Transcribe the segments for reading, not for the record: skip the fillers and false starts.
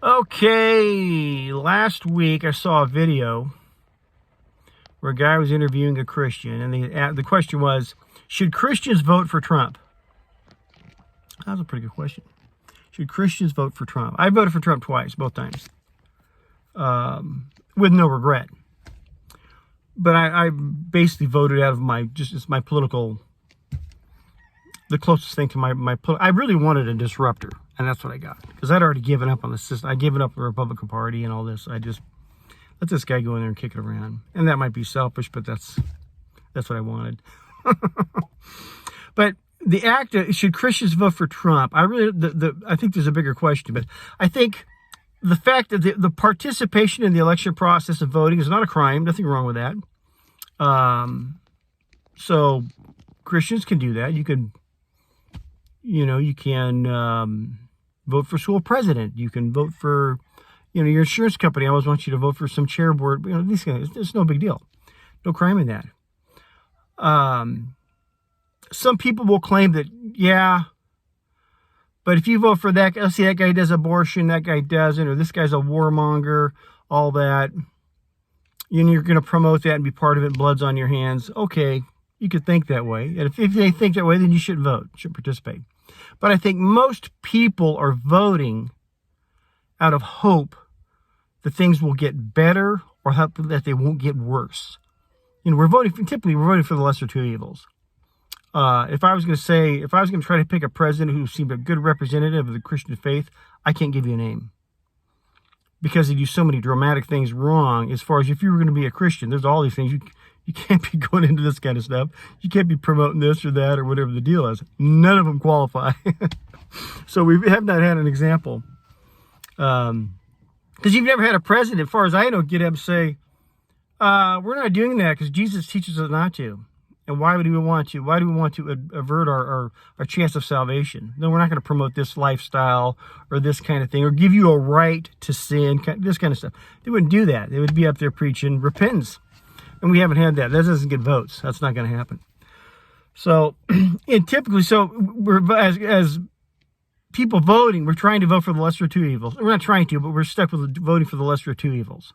Okay, last week I saw a video where a guy was interviewing a Christian, and the question was, should Christians vote for Trump? That was a pretty good question. Should Christians vote for Trump? I voted for Trump twice, both times, with no regret. But I basically voted out of it's my political, the closest thing to my I really wanted a disruptor, and that's what I got. Because I'd already given up on the system. I'd given up the Republican Party and all this. I just let this guy go in there and kick it around. And that might be selfish, but that's what I wanted. But the act of, should Christians vote for Trump? I think there's a bigger question, but I think the fact that the participation in the election process of voting is not a crime. Nothing wrong with that. So Christians can do that. You can vote for school president. You can vote for, your insurance company. I always want you to vote for some chair board. These guys, it's no big deal. No crime in that. Some people will claim that, yeah, but if you vote for that, let's see, that guy does abortion, that guy doesn't, or this guy's a warmonger, all that, you're going to promote that and be part of it, blood's on your hands. Okay, you could think that way. And if they think that way, then you should vote, should participate. But I think most people are voting out of hope that things will get better or that they won't get worse. Typically we're voting for the lesser two evils. If I was going to try to pick a president who seemed a good representative of the Christian faith, I can't give you a name. Because they do so many dramatic things wrong. As far as if you were going to be a Christian, there's all these things. You can't be going into this kind of stuff. You can't be promoting this or that or whatever the deal is. None of them qualify. So we have not had an example. Because you've never had a president, as far as I know, get up and say, we're not doing that because Jesus teaches us not to. And why would we want to? Why do we want to avert our chance of salvation? No, we're not going to promote this lifestyle or this kind of thing or give you a right to sin, this kind of stuff. They wouldn't do that. They would be up there preaching repentance. And we haven't had that. That doesn't get votes. That's not going to happen. So, and typically, we're as people voting, we're trying to vote for the lesser of two evils. We're not trying to, but we're stuck with voting for the lesser of two evils.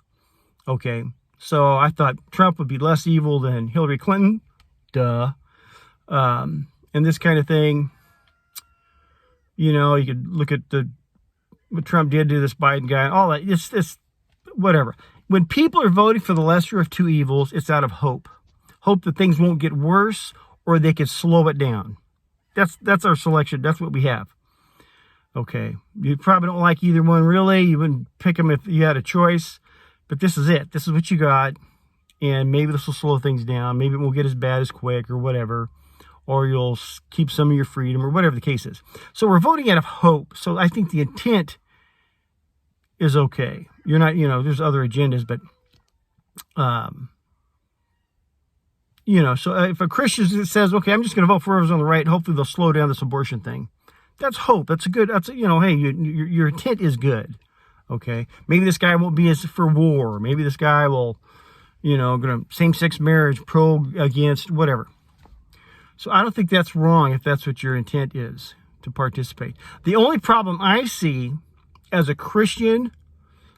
Okay, so I thought Trump would be less evil than Hillary Clinton. Duh. And this kind of thing, you could look at what Trump did to this Biden guy, all that. It's whatever. When people are voting for the lesser of two evils, it's out of hope. Hope that things won't get worse or they can slow it down. That's our selection. That's what we have. Okay. You probably don't like either one, really. You wouldn't pick them if you had a choice. But this is it. This is what you got. And maybe this will slow things down. Maybe it won't get as bad as quick or whatever. Or you'll keep some of your freedom or whatever the case is. So we're voting out of hope. So I think the intent is okay. You're not, there's other agendas, but, so if a Christian says, okay, I'm just going to vote for whoever's on the right, hopefully they'll slow down this abortion thing. That's hope. Hey, your intent is good. Okay. Maybe this guy won't be as for war. Maybe this guy will, going to same-sex marriage, pro against, whatever. So I don't think that's wrong if that's what your intent is, to participate. The only problem I see as a Christian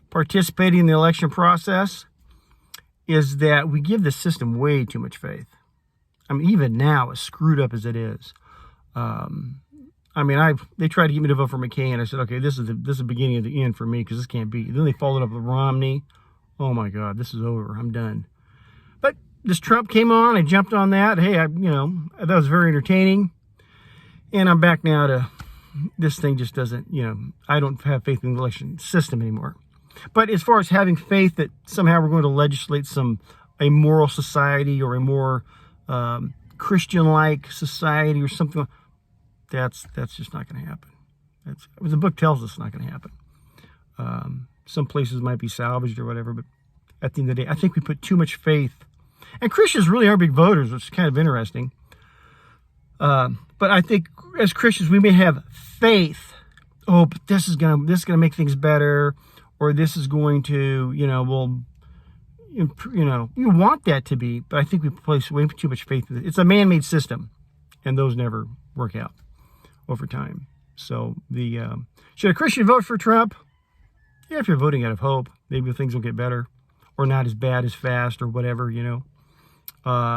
participating in the election process is that we give the system way too much faith. I mean, even now, as screwed up as it is. They tried to get me to vote for McCain. I said, okay, this is the beginning of the end for me because this can't be. Then they followed up with Romney. Oh my God, this is over. I'm done. But this Trump came on. I jumped on that. Hey, that was very entertaining. And I'm back now to this thing just doesn't, I don't have faith in the election system anymore. But as far as having faith that somehow we're going to legislate a moral society or a more Christian-like society or something, that's just not going to happen. The book tells us it's not going to happen. Some places might be salvaged or whatever, but at the end of the day, I think we put too much faith. And Christians really are big voters, which is kind of interesting. But I think as Christians, we may have faith. Oh, but this is gonna make things better, or this is going to, you want that to be. But I think we place way too much faith in it. It's a man-made system, and those never work out over time. So should a Christian vote for Trump? Yeah, if you're voting out of hope, maybe things will get better, or not as bad as fast, or whatever, you know.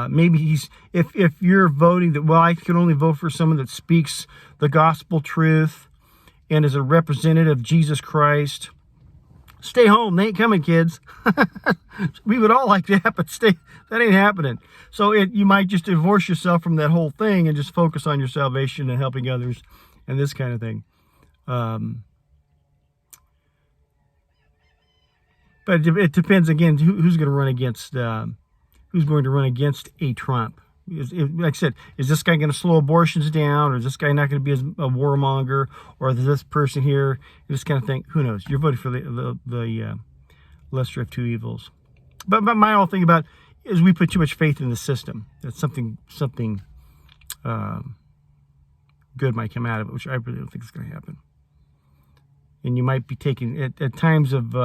Maybe if you're voting that, well, I can only vote for someone that speaks the gospel truth and is a representative of Jesus Christ. Stay home. They ain't coming, kids. We would all like that, but that ain't happening. So you might just divorce yourself from that whole thing and just focus on your salvation and helping others and this kind of thing. But it depends, again, who's going to run against a Trump. Like I said, is this guy going to slow abortions down, or is this guy not going to be a warmonger, or is this person here, this kind of thing? Who knows? You're voting for the lesser of two evils. But my whole thing about it is we put too much faith in the system. That something good might come out of it, which I really don't think is going to happen. And you might be taking, at times of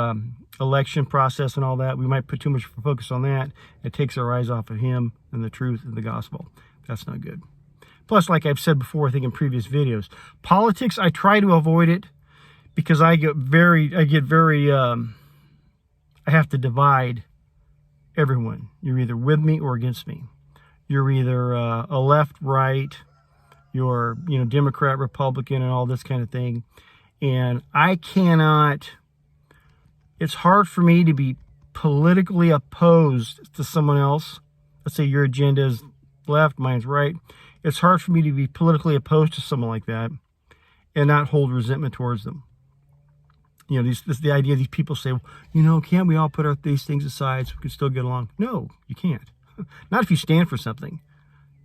election process and all that, we might put too much focus on that. It takes our eyes off of him and the truth and the gospel. That's not good. Plus, like I've said before, I think in previous videos, politics, I try to avoid it because I have to divide everyone. You're either with me or against me. You're either a left, right, you're, Democrat, Republican, and all this kind of thing. And I cannot, it's hard for me to be politically opposed to someone else. Let's say your agenda is left, mine's right. It's hard for me to be politically opposed to someone like that and not hold resentment towards them. The idea of these people say, can't we all put these things aside so we can still get along? No, you can't. Not if you stand for something.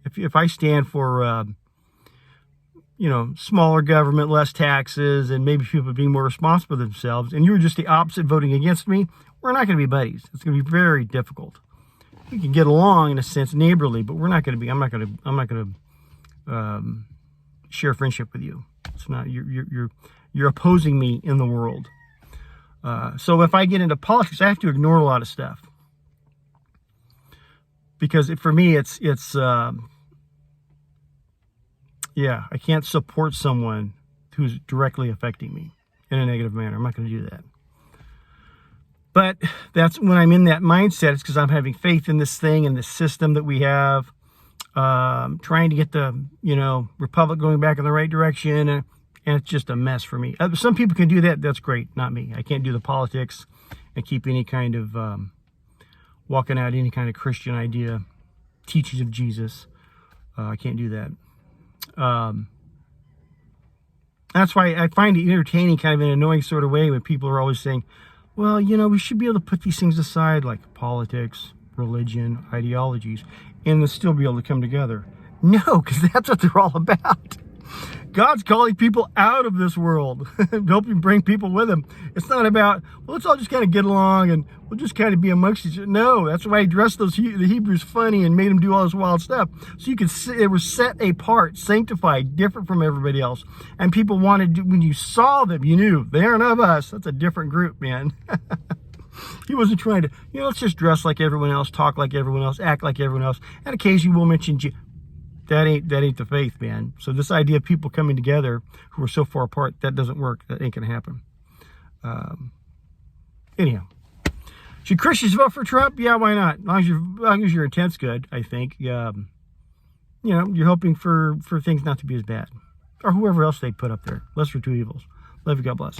If I stand for, smaller government, less taxes, and maybe people being more responsible for themselves, and you're just the opposite voting against me, we're not going to be buddies. It's going to be very difficult. We can get along in a sense, neighborly, but we're not going to be. I'm not going to share friendship with you. It's not. You're opposing me in the world. So if I get into politics, I have to ignore a lot of stuff because for me, it's. I can't support someone who's directly affecting me in a negative manner. I'm not going to do that. But that's when I'm in that mindset. It's because I'm having faith in this thing and this system that we have, trying to get the, Republic going back in the right direction. And it's just a mess for me. Some people can do that. That's great. Not me. I can't do the politics and keep any kind of, walking out any kind of Christian idea, teachings of Jesus. I can't do that. That's why I find it entertaining, kind of in an annoying sort of way, when people are always saying, well, we should be able to put these things aside, like politics, religion, ideologies, and still be able to come together. No, because that's what they're all about. God's calling people out of this world, helping bring people with him. It's not about, well, let's all just kind of get along and we'll just kind of be amongst each other. No, that's why he dressed the Hebrews funny and made them do all this wild stuff. So you could see they were set apart, sanctified, different from everybody else. And people wanted to, when you saw them, you knew they aren't of us. That's a different group, man. He wasn't trying to, let's just dress like everyone else, talk like everyone else, act like everyone else. And occasionally we'll mention That ain't the faith, man. So this idea of people coming together who are so far apart, that doesn't work. That ain't gonna happen. Anyhow, should Christians vote for Trump? Yeah, why not? As long as your intent's good, I think. You're hoping for things not to be as bad, or whoever else they put up there. Lesser of two evils. Love you. God bless.